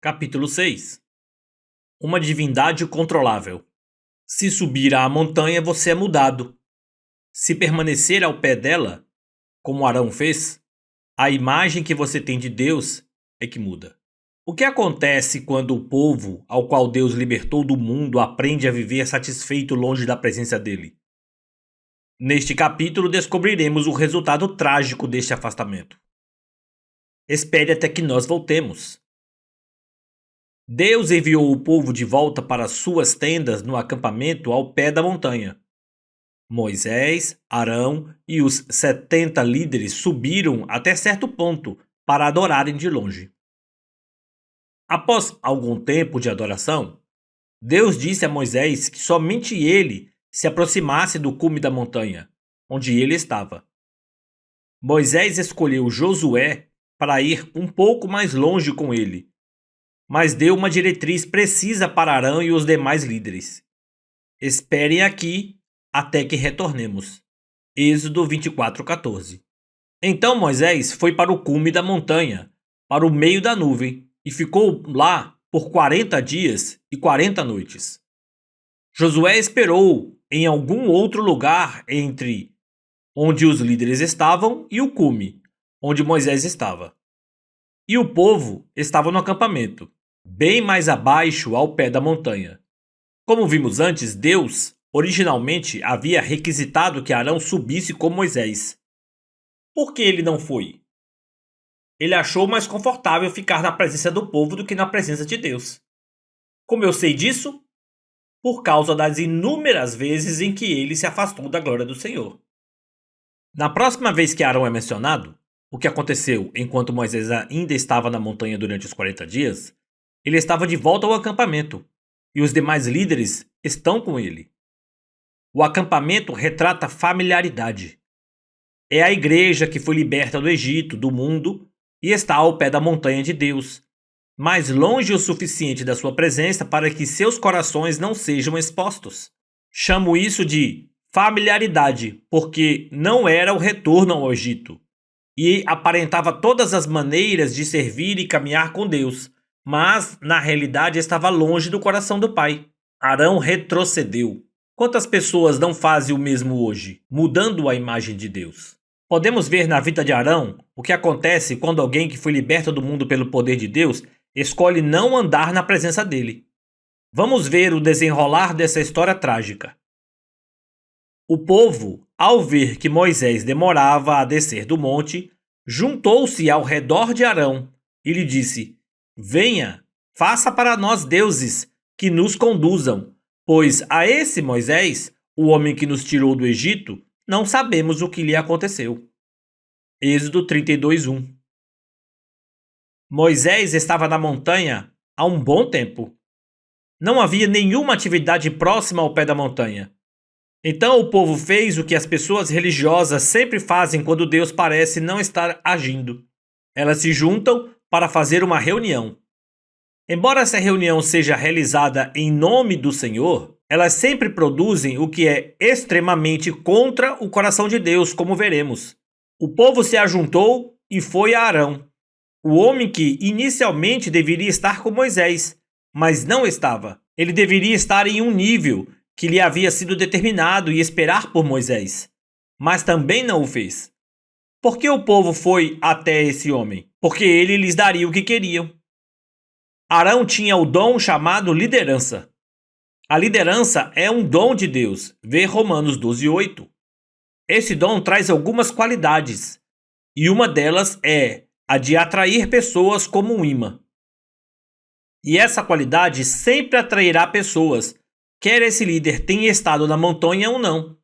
Capítulo 6. Uma divindade controlável. Se subir à montanha, você é mudado. Se permanecer ao pé dela, como Arão fez, a imagem que você tem de Deus é que muda. O que acontece quando o povo ao qual Deus libertou do mundo aprende a viver satisfeito longe da presença dele? Neste capítulo descobriremos o resultado trágico deste afastamento. Espere até que nós voltemos. Deus enviou o povo de volta para suas tendas no acampamento ao pé da montanha. Moisés, Arão e os 70 líderes subiram até certo ponto para adorarem de longe. Após algum tempo de adoração, Deus disse a Moisés que somente ele se aproximasse do cume da montanha, onde ele estava. Moisés escolheu Josué para ir um pouco mais longe com ele, mas deu uma diretriz precisa para Arão e os demais líderes. Esperem aqui até que retornemos. Êxodo 24:14. Então Moisés foi para o cume da montanha, para o meio da nuvem, e ficou lá por 40 dias e 40 noites. Josué esperou em algum outro lugar entre onde os líderes estavam e o cume, onde Moisés estava. E o povo estava no acampamento, bem mais abaixo ao pé da montanha. Como vimos antes, Deus originalmente havia requisitado que Arão subisse com Moisés. Por que ele não foi? Ele achou mais confortável ficar na presença do povo do que na presença de Deus. Como eu sei disso? Por causa das inúmeras vezes em que ele se afastou da glória do Senhor. Na próxima vez que Arão é mencionado, o que aconteceu enquanto Moisés ainda estava na montanha durante os 40 dias, ele estava de volta ao acampamento, e os demais líderes estão com ele. O acampamento retrata familiaridade. É a igreja que foi liberta do Egito, do mundo, e está ao pé da montanha de Deus, mais longe o suficiente da sua presença para que seus corações não sejam expostos. Chamo isso de familiaridade, porque não era o retorno ao Egito, e aparentava todas as maneiras de servir e caminhar com Deus, mas na realidade estava longe do coração do Pai. Arão retrocedeu. Quantas pessoas não fazem o mesmo hoje, mudando a imagem de Deus? Podemos ver na vida de Arão o que acontece quando alguém que foi liberto do mundo pelo poder de Deus escolhe não andar na presença dele. Vamos ver o desenrolar dessa história trágica. O povo, ao ver que Moisés demorava a descer do monte, juntou-se ao redor de Arão e lhe disse: Venha, faça para nós deuses que nos conduzam, pois a esse Moisés, o homem que nos tirou do Egito, não sabemos o que lhe aconteceu. Êxodo 32:1. Moisés estava na montanha há um bom tempo. Não havia nenhuma atividade próxima ao pé da montanha. Então o povo fez o que as pessoas religiosas sempre fazem quando Deus parece não estar agindo. Elas se juntam para fazer uma reunião. Embora essa reunião seja realizada em nome do Senhor, elas sempre produzem o que é extremamente contra o coração de Deus, como veremos. O povo se ajuntou e foi a Arão, o homem que inicialmente deveria estar com Moisés, mas não estava. Ele deveria estar em um nível que lhe havia sido determinado e esperar por Moisés, mas também não o fez. Por que o povo foi até esse homem? Porque ele lhes daria o que queriam. Arão tinha o dom chamado liderança. A liderança é um dom de Deus, vê Romanos 12:8. Esse dom traz algumas qualidades, e uma delas é a de atrair pessoas como um imã. E essa qualidade sempre atrairá pessoas, quer esse líder tenha estado na montanha ou não.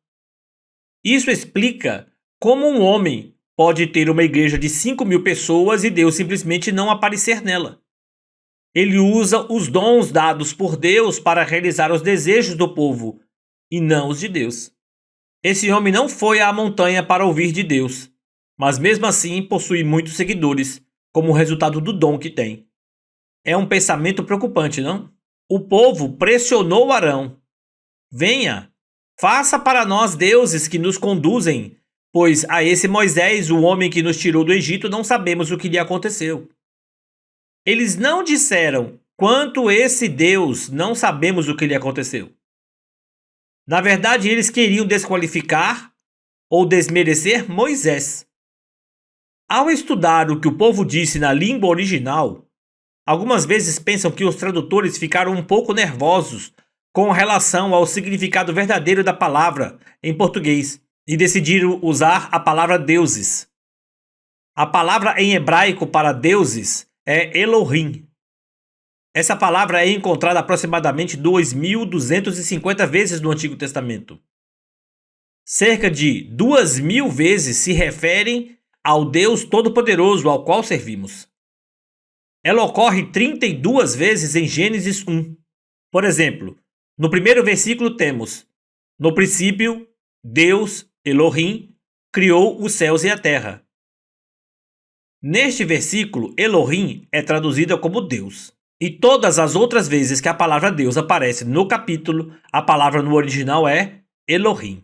Isso explica como um homem pode ter uma igreja de 5.000 pessoas e Deus simplesmente não aparecer nela. Ele usa os dons dados por Deus para realizar os desejos do povo, e não os de Deus. Esse homem não foi à montanha para ouvir de Deus, mas mesmo assim possui muitos seguidores, como resultado do dom que tem. É um pensamento preocupante, não? O povo pressionou Arão. Venha, faça para nós deuses que nos conduzem, pois a esse Moisés, o homem que nos tirou do Egito, não sabemos o que lhe aconteceu. Eles não disseram: quanto esse Deus, não sabemos o que lhe aconteceu. Na verdade, eles queriam desqualificar ou desmerecer Moisés. Ao estudar o que o povo disse na língua original, algumas vezes pensam que os tradutores ficaram um pouco nervosos com relação ao significado verdadeiro da palavra em português e decidiram usar a palavra deuses. A palavra em hebraico para deuses é Elohim. Essa palavra é encontrada aproximadamente 2.250 vezes no Antigo Testamento. Cerca de 2.000 vezes se referem ao Deus Todo-Poderoso ao qual servimos. Ela ocorre 32 vezes em Gênesis 1. Por exemplo, no primeiro versículo temos: no princípio, Deus, Elohim, criou os céus e a terra. Neste versículo, Elohim é traduzida como Deus. E todas as outras vezes que a palavra Deus aparece no capítulo, a palavra no original é Elohim.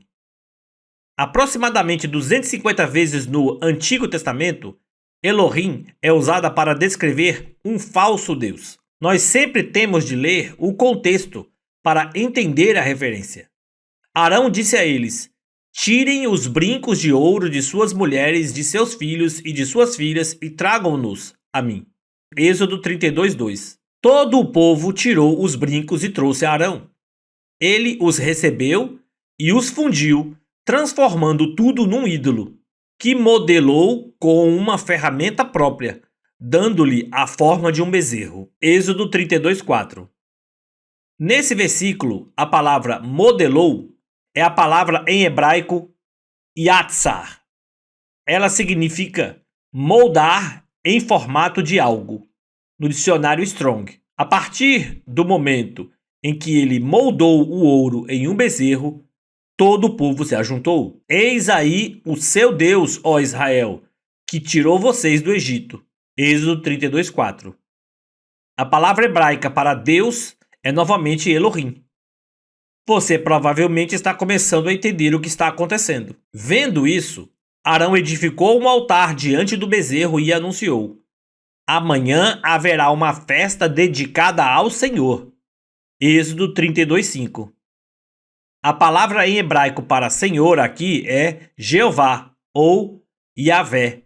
Aproximadamente 250 vezes no Antigo Testamento, Elohim é usada para descrever um falso Deus. Nós sempre temos de ler o contexto para entender a referência. Arão disse a eles: tirem os brincos de ouro de suas mulheres, de seus filhos e de suas filhas e tragam-nos a mim. Êxodo 32:2. Todo o povo tirou os brincos e trouxe a Arão. Ele os recebeu e os fundiu, transformando tudo num ídolo, que modelou com uma ferramenta própria, dando-lhe a forma de um bezerro. Êxodo 32:4. Nesse versículo, a palavra modelou é a palavra em hebraico yatsar. Ela significa moldar em formato de algo, no dicionário Strong. A partir do momento em que ele moldou o ouro em um bezerro, todo o povo se ajuntou. Eis aí o seu Deus, ó Israel, que tirou vocês do Egito. Êxodo 32:4. A palavra hebraica para Deus é novamente Elohim. Você provavelmente está começando a entender o que está acontecendo. Vendo isso, Arão edificou um altar diante do bezerro e anunciou: amanhã haverá uma festa dedicada ao Senhor. Êxodo 32:5. A palavra em hebraico para Senhor aqui é Jeová ou Yahvé.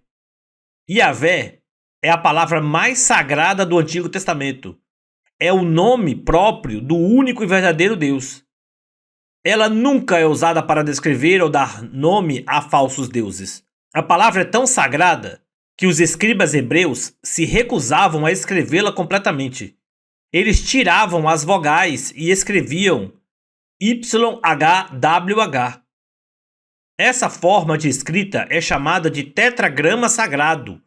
Yahvé é a palavra mais sagrada do Antigo Testamento. É o nome próprio do único e verdadeiro Deus. Ela nunca é usada para descrever ou dar nome a falsos deuses. A palavra é tão sagrada que os escribas hebreus se recusavam a escrevê-la completamente. Eles tiravam as vogais e escreviam YHWH. Essa forma de escrita é chamada de tetragrama sagrado,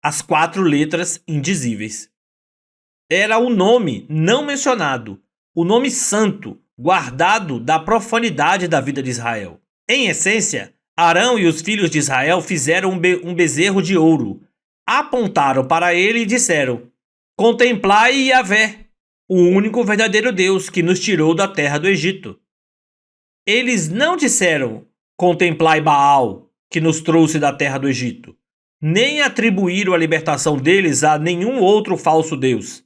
as 4 letras indizíveis. Era o nome não mencionado, o nome santo, guardado da profanidade da vida de Israel. Em essência, Arão e os filhos de Israel fizeram um bezerro de ouro, apontaram para ele e disseram: contemplai Yahvé, o único verdadeiro Deus que nos tirou da terra do Egito. Eles não disseram: contemplai Baal, que nos trouxe da terra do Egito, nem atribuíram a libertação deles a nenhum outro falso Deus.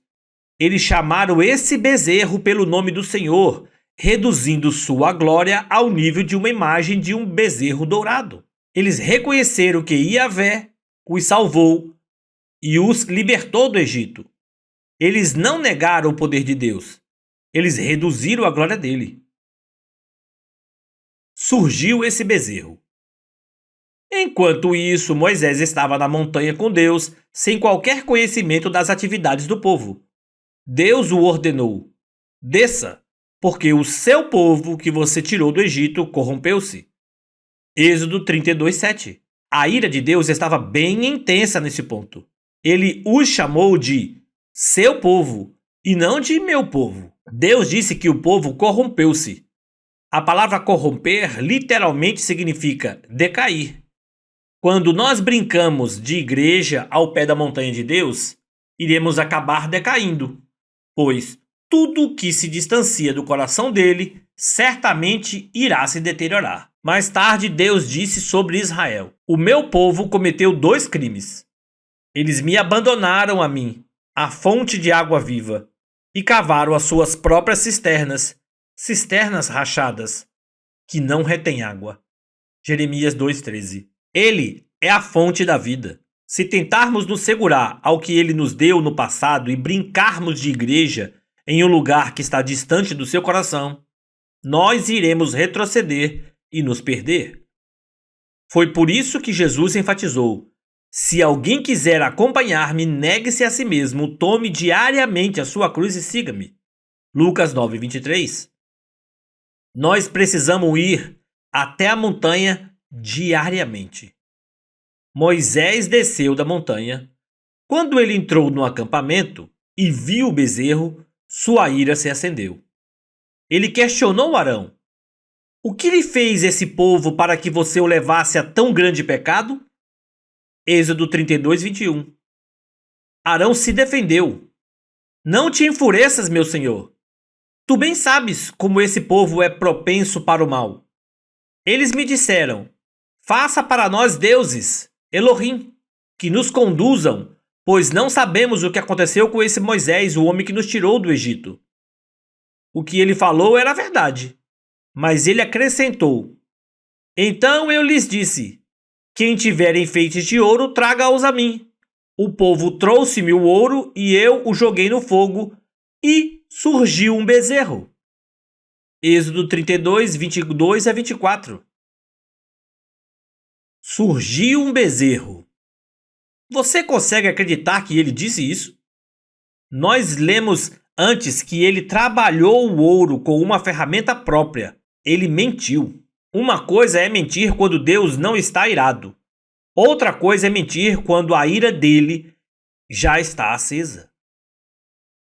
Eles chamaram esse bezerro pelo nome do Senhor, reduzindo sua glória ao nível de uma imagem de um bezerro dourado. Eles reconheceram que Yahvé os salvou e os libertou do Egito. Eles não negaram o poder de Deus. Eles reduziram a glória dele. Surgiu esse bezerro. Enquanto isso, Moisés estava na montanha com Deus, sem qualquer conhecimento das atividades do povo. Deus o ordenou: desça, porque o seu povo que você tirou do Egito corrompeu-se. Êxodo 32:7. A ira de Deus estava bem intensa nesse ponto. Ele os chamou de seu povo e não de meu povo. Deus disse que o povo corrompeu-se. A palavra corromper literalmente significa decair. Quando nós brincamos de igreja ao pé da montanha de Deus, iremos acabar decaindo, pois tudo que se distancia do coração dele certamente irá se deteriorar. Mais tarde, Deus disse sobre Israel: o meu povo cometeu 2 crimes. Eles me abandonaram a mim, a fonte de água viva, e cavaram as suas próprias cisternas, cisternas rachadas, que não retêm água. Jeremias 2,13. Ele é a fonte da vida. Se tentarmos nos segurar ao que ele nos deu no passado e brincarmos de igreja em um lugar que está distante do seu coração, nós iremos retroceder e nos perder. Foi por isso que Jesus enfatizou: se alguém quiser acompanhar-me, negue-se a si mesmo, tome diariamente a sua cruz e siga-me. Lucas 9,23. Nós precisamos ir até a montanha diariamente. Moisés desceu da montanha. Quando ele entrou no acampamento e viu o bezerro, sua ira se acendeu. Ele questionou Arão: o que lhe fez esse povo para que você o levasse a tão grande pecado? Êxodo 32:21. Arão se defendeu: não te enfureças, meu senhor. Tu bem sabes como esse povo é propenso para o mal. Eles me disseram: faça para nós deuses, Elohim, que nos conduzam, pois não sabemos o que aconteceu com esse Moisés, o homem que nos tirou do Egito. O que ele falou era verdade, mas ele acrescentou: então eu lhes disse: quem tiver enfeites de ouro, traga-os a mim. O povo trouxe-me o ouro e eu o joguei no fogo e surgiu um bezerro. Êxodo 32, 22 a 24. Surgiu um bezerro. Você consegue acreditar que ele disse isso? Nós lemos antes que ele trabalhou o ouro com uma ferramenta própria. Ele mentiu. Uma coisa é mentir quando Deus não está irado. Outra coisa é mentir quando a ira dele já está acesa.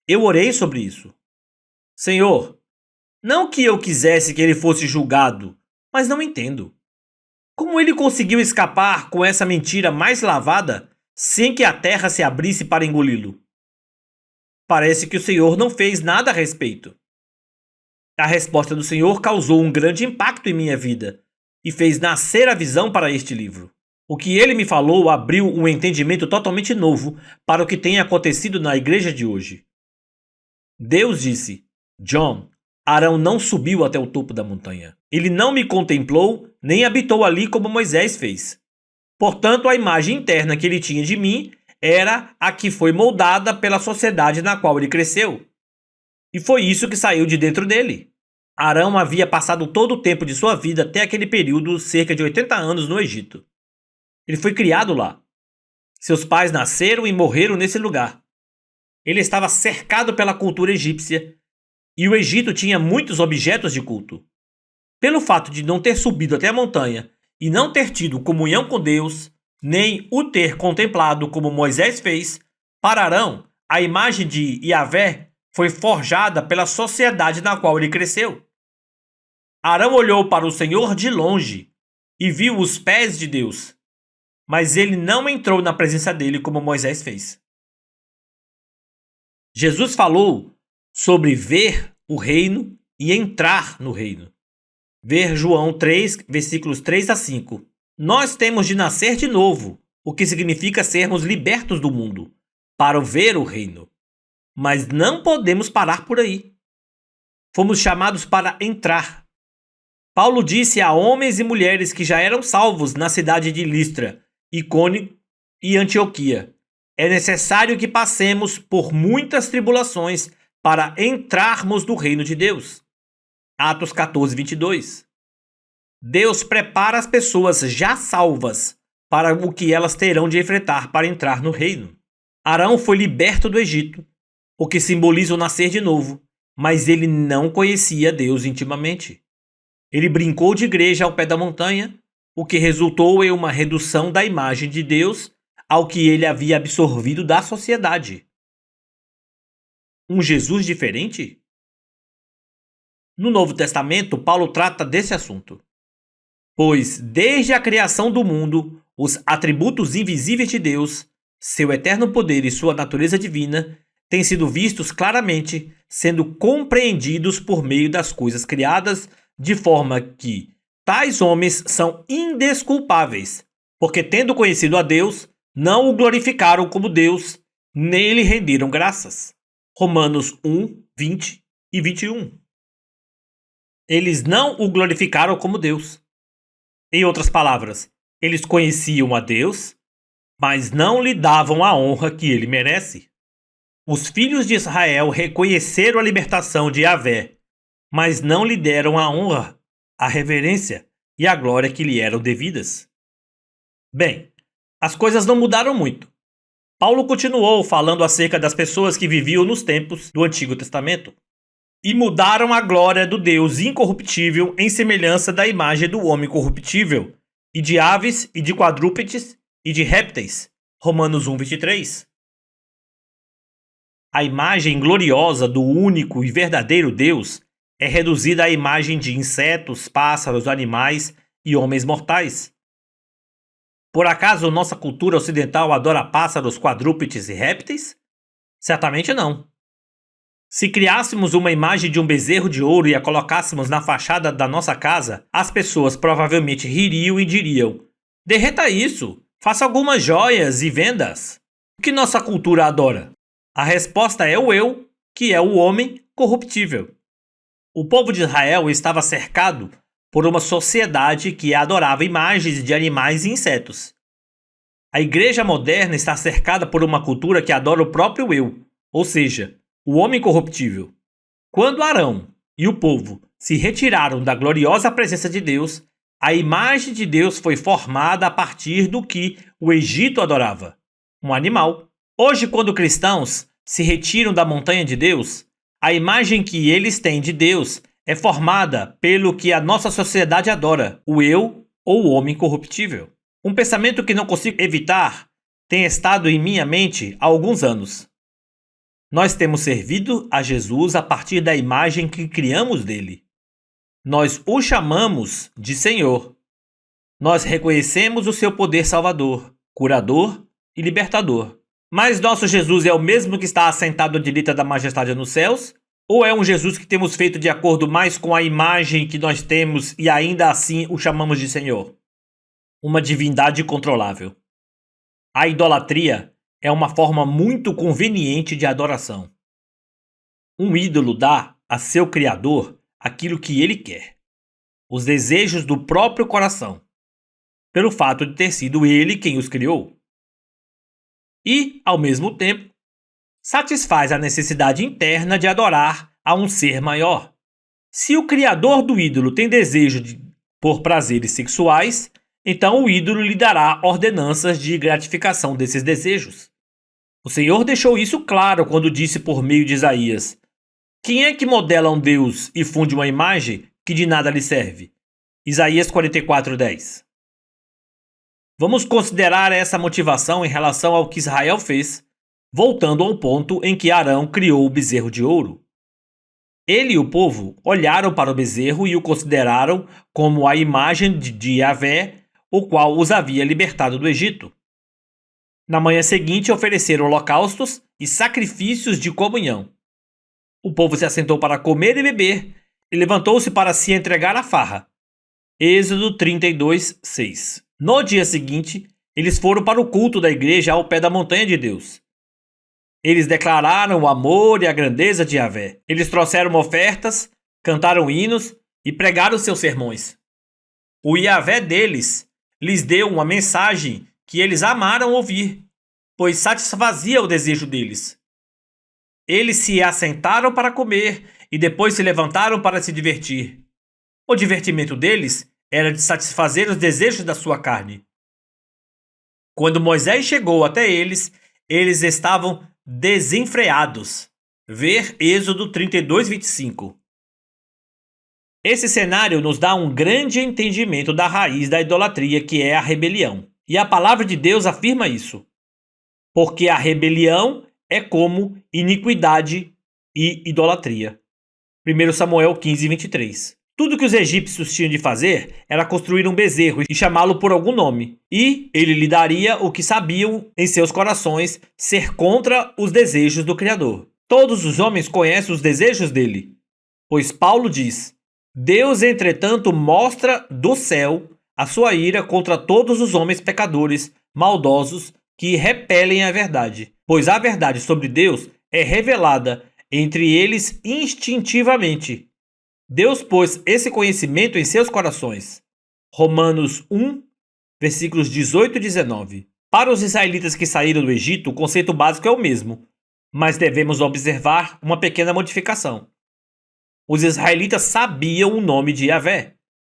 Eu orei sobre isso. Senhor, não que eu quisesse que ele fosse julgado, mas não entendo. Como ele conseguiu escapar com essa mentira mais lavada sem que a terra se abrisse para engoli-lo? Parece que o Senhor não fez nada a respeito. A resposta do Senhor causou um grande impacto em minha vida e fez nascer a visão para este livro. O que ele me falou abriu um entendimento totalmente novo para o que tem acontecido na igreja de hoje. Deus disse: John, Arão não subiu até o topo da montanha. Ele não me contemplou, nem habitou ali como Moisés fez. Portanto, a imagem interna que ele tinha de mim era a que foi moldada pela sociedade na qual ele cresceu. E foi isso que saiu de dentro dele. Arão havia passado todo o tempo de sua vida até aquele período, cerca de 80 anos, no Egito. Ele foi criado lá. Seus pais nasceram e morreram nesse lugar. Ele estava cercado pela cultura egípcia e o Egito tinha muitos objetos de culto. Pelo fato de não ter subido até a montanha e não ter tido comunhão com Deus, nem o ter contemplado como Moisés fez, para Arão, a imagem de Yahvé foi forjada pela sociedade na qual ele cresceu. Arão olhou para o Senhor de longe e viu os pés de Deus, mas ele não entrou na presença dele como Moisés fez. Jesus falou sobre ver o reino e entrar no reino. Ver João 3, versículos 3 a 5. Nós temos de nascer de novo, o que significa sermos libertos do mundo, para ver o reino. Mas não podemos parar por aí. Fomos chamados para entrar. Paulo disse a homens e mulheres que já eram salvos na cidade de Listra, Icônio e Antioquia: é necessário que passemos por muitas tribulações para entrarmos no reino de Deus. Atos 14, 22. Deus prepara as pessoas já salvas para o que elas terão de enfrentar para entrar no reino. Arão foi liberto do Egito, o que simboliza o nascer de novo, mas ele não conhecia Deus intimamente. Ele brincou de igreja ao pé da montanha, o que resultou em uma redução da imagem de Deus ao que ele havia absorvido da sociedade. Um Jesus diferente? No Novo Testamento, Paulo trata desse assunto. Pois, desde a criação do mundo, os atributos invisíveis de Deus, seu eterno poder e sua natureza divina, têm sido vistos claramente, sendo compreendidos por meio das coisas criadas, de forma que tais homens são indesculpáveis, porque, tendo conhecido a Deus, não o glorificaram como Deus, Nele renderam graças. Romanos 1, 20 e 21. Eles não o glorificaram como Deus. Em outras palavras, eles conheciam a Deus, mas não lhe davam a honra que ele merece. Os filhos de Israel reconheceram a libertação de Yahvé, mas não lhe deram a honra, a reverência e a glória que lhe eram devidas. Bem, as coisas não mudaram muito. Paulo continuou falando acerca das pessoas que viviam nos tempos do Antigo Testamento e mudaram a glória do Deus incorruptível em semelhança da imagem do homem corruptível, e de aves, e de quadrúpedes, e de répteis. Romanos 1, 23. A imagem gloriosa do único e verdadeiro Deus é reduzida à imagem de insetos, pássaros, animais e homens mortais. Por acaso nossa cultura ocidental adora pássaros, quadrúpedes e répteis? Certamente não. Se criássemos uma imagem de um bezerro de ouro e a colocássemos na fachada da nossa casa, as pessoas provavelmente ririam e diriam: derreta isso, faça algumas joias e venda-as. O que nossa cultura adora? A resposta é o eu, que é o homem corruptível. O povo de Israel estava cercado por uma sociedade que adorava imagens de animais e insetos. A igreja moderna está cercada por uma cultura que adora o próprio eu, ou seja, o homem corruptível. Quando Arão e o povo se retiraram da gloriosa presença de Deus, a imagem de Deus foi formada a partir do que o Egito adorava, um animal. Hoje, quando cristãos se retiram da montanha de Deus, a imagem que eles têm de Deus é formada pelo que a nossa sociedade adora, o eu ou o homem corruptível. Um pensamento que não consigo evitar tem estado em minha mente há alguns anos. Nós temos servido a Jesus a partir da imagem que criamos dele. Nós o chamamos de Senhor. Nós reconhecemos o seu poder salvador, curador e libertador. Mas nosso Jesus é o mesmo que está assentado à direita da majestade nos céus? Ou é um Jesus que temos feito de acordo mais com a imagem que nós temos e ainda assim o chamamos de Senhor? Uma divindade controlável. A idolatria é uma forma muito conveniente de adoração. Um ídolo dá a seu Criador aquilo que ele quer, os desejos do próprio coração, pelo fato de ter sido ele quem os criou. E, ao mesmo tempo, satisfaz a necessidade interna de adorar a um ser maior. Se o criador do ídolo tem desejo por prazeres sexuais, então o ídolo lhe dará ordenanças de gratificação desses desejos. O Senhor deixou isso claro quando disse por meio de Isaías: quem é que modela um Deus e funde uma imagem que de nada lhe serve? Isaías 44:10. Vamos considerar essa motivação em relação ao que Israel fez, voltando ao ponto em que Arão criou o bezerro de ouro. Ele e o povo olharam para o bezerro e o consideraram como a imagem de Yahvé, o qual os havia libertado do Egito. Na manhã seguinte ofereceram holocaustos e sacrifícios de comunhão. O povo se assentou para comer e beber e levantou-se para se entregar à farra. Êxodo 32:6. No dia seguinte, eles foram para o culto da igreja ao pé da montanha de Deus. Eles declararam o amor e a grandeza de Yahvé. Eles trouxeram ofertas, cantaram hinos e pregaram seus sermões. O Yahvé deles lhes deu uma mensagem que eles amaram ouvir, pois satisfazia o desejo deles. Eles se assentaram para comer e depois se levantaram para se divertir. O divertimento deles era de satisfazer os desejos da sua carne. Quando Moisés chegou até eles, eles estavam desenfreados. Ver Êxodo 32:25. Esse cenário nos dá um grande entendimento da raiz da idolatria, que é a rebelião. E a palavra de Deus afirma isso. Porque a rebelião é como iniquidade e idolatria. 1 Samuel 15:23. Tudo que os egípcios tinham de fazer era construir um bezerro e chamá-lo por algum nome, e ele lhe daria o que sabiam em seus corações ser contra os desejos do Criador. Todos os homens conhecem os desejos dele, pois Paulo diz: Deus, entretanto, mostra do céu a sua ira contra todos os homens pecadores, maldosos, que repelem a verdade. pois a verdade sobre Deus é revelada entre eles instintivamente. Deus pôs esse conhecimento em seus corações. Romanos 1, versículos 18 e 19. Para os israelitas que saíram do Egito, o conceito básico é o mesmo, mas devemos observar uma pequena modificação. Os israelitas sabiam o nome de Yahvé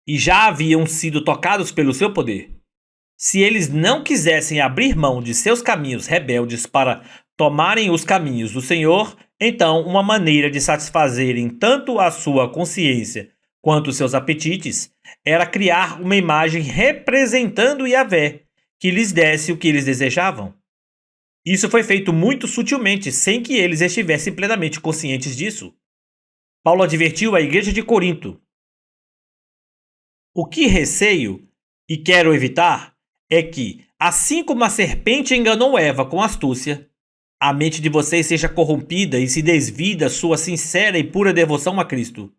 e já haviam sido tocados pelo seu poder. Se eles não quisessem abrir mão de seus caminhos rebeldes para tomarem os caminhos do Senhor, então uma maneira de satisfazerem tanto a sua consciência quanto os seus apetites era criar uma imagem representando Yahvé, que lhes desse o que eles desejavam. Isso foi feito muito sutilmente, sem que eles estivessem plenamente conscientes disso. Paulo advertiu a igreja de Corinto: o que receio e quero evitar é que, assim como a serpente enganou Eva com astúcia, a mente de vocês seja corrompida e se desvie da sua sincera e pura devoção a Cristo.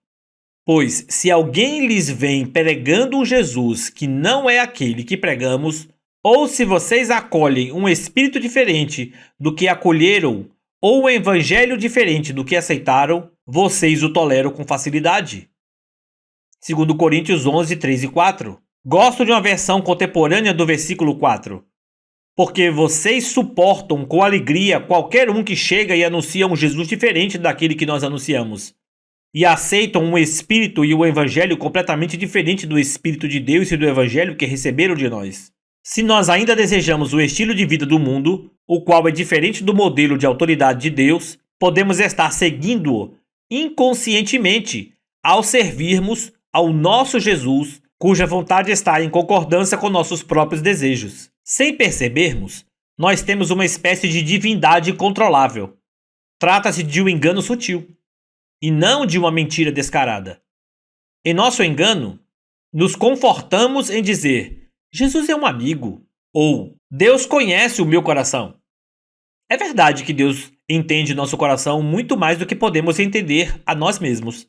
Pois, se alguém lhes vem pregando um Jesus que não é aquele que pregamos, ou se vocês acolhem um espírito diferente do que acolheram, ou um evangelho diferente do que aceitaram, vocês o toleram com facilidade. 2 Coríntios 11, 3 e 4. Gosto de uma versão contemporânea do versículo 4. Porque vocês suportam com alegria qualquer um que chega e anuncia um Jesus diferente daquele que nós anunciamos. E aceitam um espírito e um evangelho completamente diferente do espírito de Deus e do evangelho que receberam de nós. Se nós ainda desejamos o estilo de vida do mundo, o qual é diferente do modelo de autoridade de Deus, podemos estar seguindo-o inconscientemente ao servirmos ao nosso Jesus, cuja vontade está em concordância com nossos próprios desejos. Sem percebermos, nós temos uma espécie de divindade incontrolável. Trata-se de um engano sutil, e não de uma mentira descarada. Em nosso engano, nos confortamos em dizer: Jesus é um amigo, ou Deus conhece o meu coração. É verdade que Deus entende nosso coração muito mais do que podemos entender a nós mesmos.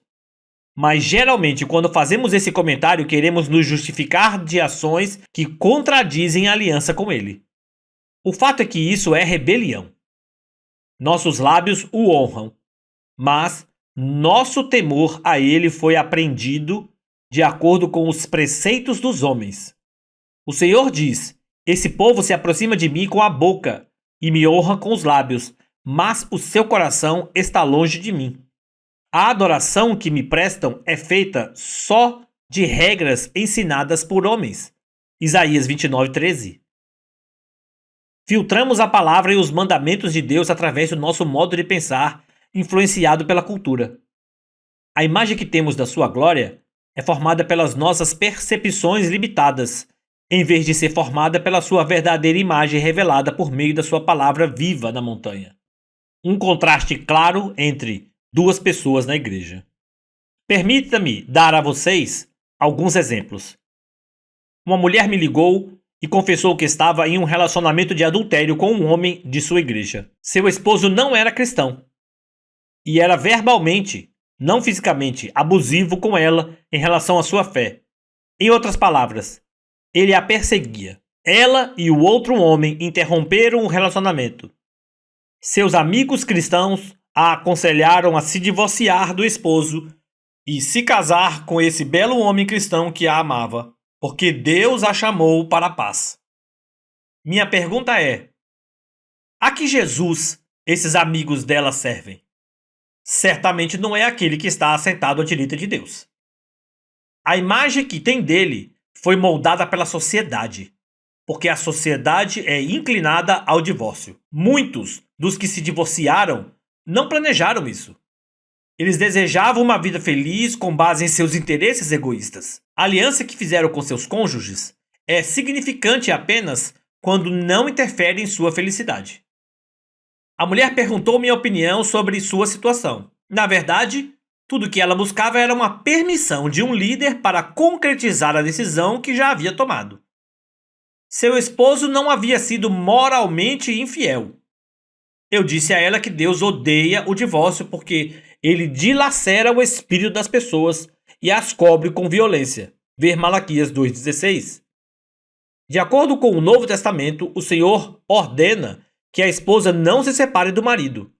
Mas geralmente, quando fazemos esse comentário, queremos nos justificar de ações que contradizem a aliança com Ele. O fato é que isso é rebelião. Nossos lábios o honram, mas nosso temor a Ele foi aprendido de acordo com os preceitos dos homens. O Senhor diz: esse povo se aproxima de mim com a boca e me honra com os lábios, mas o seu coração está longe de mim. A adoração que me prestam é feita só de regras ensinadas por homens. Isaías 29, 13. Filtramos a palavra e os mandamentos de Deus através do nosso modo de pensar, influenciado pela cultura. A imagem que temos da sua glória é formada pelas nossas percepções limitadas, em vez de ser formada pela sua verdadeira imagem revelada por meio da sua palavra viva na montanha. Um contraste claro entre duas pessoas na igreja. Permita-me dar a vocês alguns exemplos. Uma mulher me ligou e confessou que estava em um relacionamento de adultério com um homem de sua igreja. Seu esposo não era cristão e era verbalmente, não fisicamente, abusivo com ela em relação à sua fé. Em outras palavras, ele a perseguia. Ela e o outro homem interromperam o relacionamento. Seus amigos cristãos a aconselharam a se divorciar do esposo e se casar com esse belo homem cristão que a amava, porque Deus a chamou para a paz. Minha pergunta é: a que Jesus esses amigos dela servem? Certamente não é aquele que está assentado à direita de Deus. A imagem que tem dele foi moldada pela sociedade, porque a sociedade é inclinada ao divórcio. Muitos dos que se divorciaram não planejaram isso. Eles desejavam uma vida feliz com base em seus interesses egoístas. A aliança que fizeram com seus cônjuges é significante apenas quando não interfere em sua felicidade. A mulher perguntou minha opinião sobre sua situação. Na verdade, tudo o que ela buscava era uma permissão de um líder para concretizar a decisão que já havia tomado. Seu esposo não havia sido moralmente infiel. Eu disse a ela que Deus odeia o divórcio porque ele dilacera o espírito das pessoas e as cobre com violência. Ver Malaquias 2,16. De acordo com o Novo Testamento, o Senhor ordena que a esposa não se separe do marido.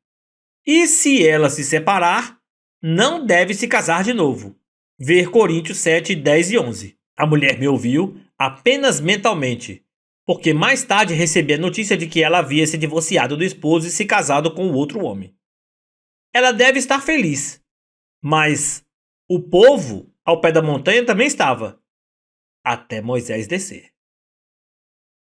E se ela se separar, não deve se casar de novo. Ver Coríntios 7, 10 e 11. A mulher me ouviu apenas mentalmente, porque mais tarde recebi a notícia de que ela havia se divorciado do esposo e se casado com o outro homem. Ela deve estar feliz, mas o povo ao pé da montanha também estava, até Moisés descer.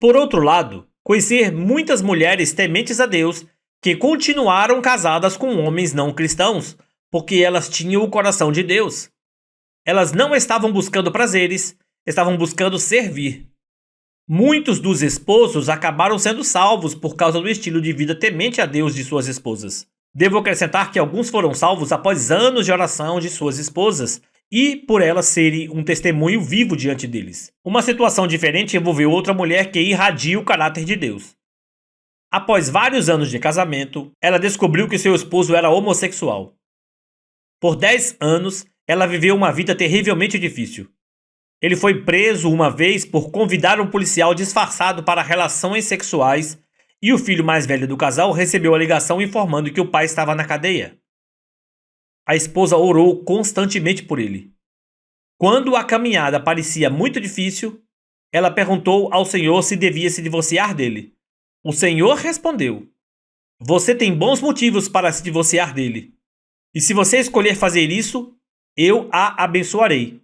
Por outro lado, conheci muitas mulheres tementes a Deus que continuaram casadas com homens não cristãos, porque elas tinham o coração de Deus. Elas não estavam buscando prazeres, estavam buscando servir. Muitos dos esposos acabaram sendo salvos por causa do estilo de vida temente a Deus de suas esposas. Devo acrescentar que alguns foram salvos após anos de oração de suas esposas e por elas serem um testemunho vivo diante deles. Uma situação diferente envolveu outra mulher que irradia o caráter de Deus. Após vários anos de casamento, ela descobriu que seu esposo era homossexual. Por 10 anos, ela viveu uma vida terrivelmente difícil. Ele foi preso uma vez por convidar um policial disfarçado para relações sexuais e o filho mais velho do casal recebeu a ligação informando que o pai estava na cadeia. A esposa orou constantemente por ele. Quando a caminhada parecia muito difícil, ela perguntou ao Senhor se devia se divorciar dele. O Senhor respondeu: "Você tem bons motivos para se divorciar dele. E se você escolher fazer isso, eu a abençoarei.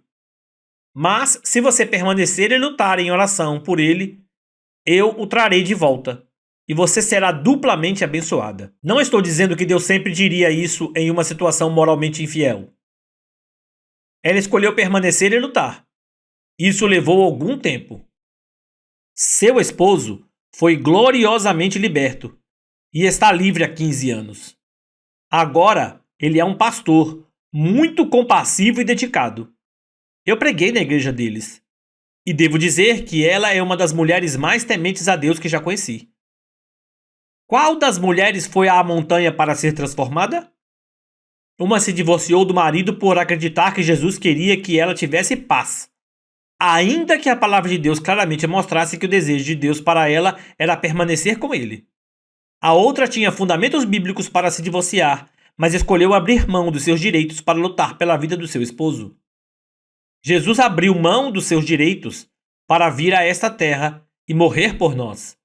Mas se você permanecer e lutar em oração por ele, eu o trarei de volta. E você será duplamente abençoada." Não estou dizendo que Deus sempre diria isso em uma situação moralmente infiel. Ela escolheu permanecer e lutar. Isso levou algum tempo. Seu esposo foi gloriosamente liberto e está livre há 15 anos. Agora, ele é um pastor muito compassivo e dedicado. Eu preguei na igreja deles. E devo dizer que ela é uma das mulheres mais tementes a Deus que já conheci. Qual das mulheres foi à montanha para ser transformada? Uma se divorciou do marido por acreditar que Jesus queria que ela tivesse paz, ainda que a palavra de Deus claramente mostrasse que o desejo de Deus para ela era permanecer com ele. A outra tinha fundamentos bíblicos para se divorciar, mas escolheu abrir mão dos seus direitos para lutar pela vida do seu esposo. Jesus abriu mão dos seus direitos para vir a esta terra e morrer por nós.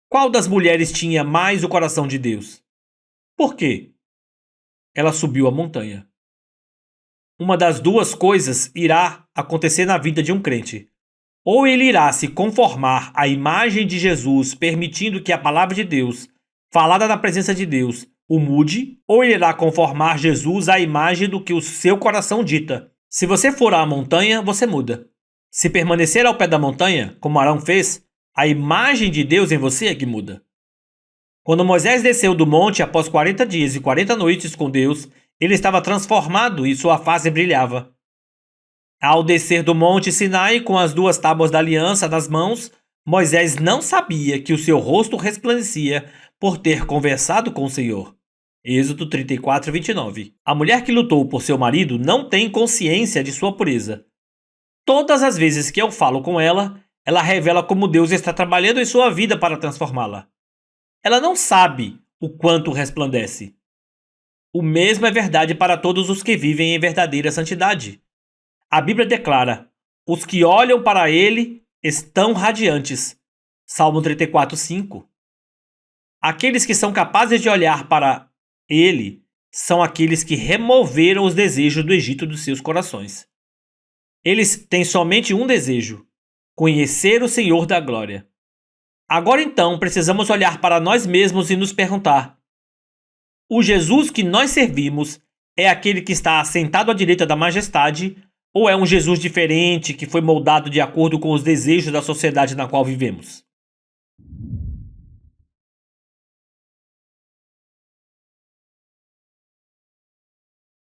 Qual das mulheres tinha mais o coração de Deus? Por quê? Ela subiu a montanha. Uma das duas coisas irá acontecer na vida de um crente. Ou ele irá se conformar à imagem de Jesus, permitindo que a palavra de Deus, falada na presença de Deus, o mude, ou ele irá conformar Jesus à imagem do que o seu coração dita. Se você for à montanha, você muda. Se permanecer ao pé da montanha, como Arão fez, a imagem de Deus em você é que muda. Quando Moisés desceu do monte após 40 dias e 40 noites com Deus, ele estava transformado e sua face brilhava. Ao descer do monte Sinai com as 2 tábuas da aliança nas mãos, Moisés não sabia que o seu rosto resplandecia por ter conversado com o Senhor. Êxodo 34, 29. A mulher que lutou por seu marido não tem consciência de sua pureza. Todas as vezes que eu falo com ela, ela revela como Deus está trabalhando em sua vida para transformá-la. Ela não sabe o quanto resplandece. O mesmo é verdade para todos os que vivem em verdadeira santidade. A Bíblia declara: os que olham para ele estão radiantes. Salmo 34, 5. Aqueles que são capazes de olhar para ele são aqueles que removeram os desejos do Egito dos seus corações. Eles têm somente um desejo: conhecer o Senhor da glória. Agora então precisamos olhar para nós mesmos e nos perguntar: o Jesus que nós servimos é aquele que está assentado à direita da majestade, ou é um Jesus diferente que foi moldado de acordo com os desejos da sociedade na qual vivemos?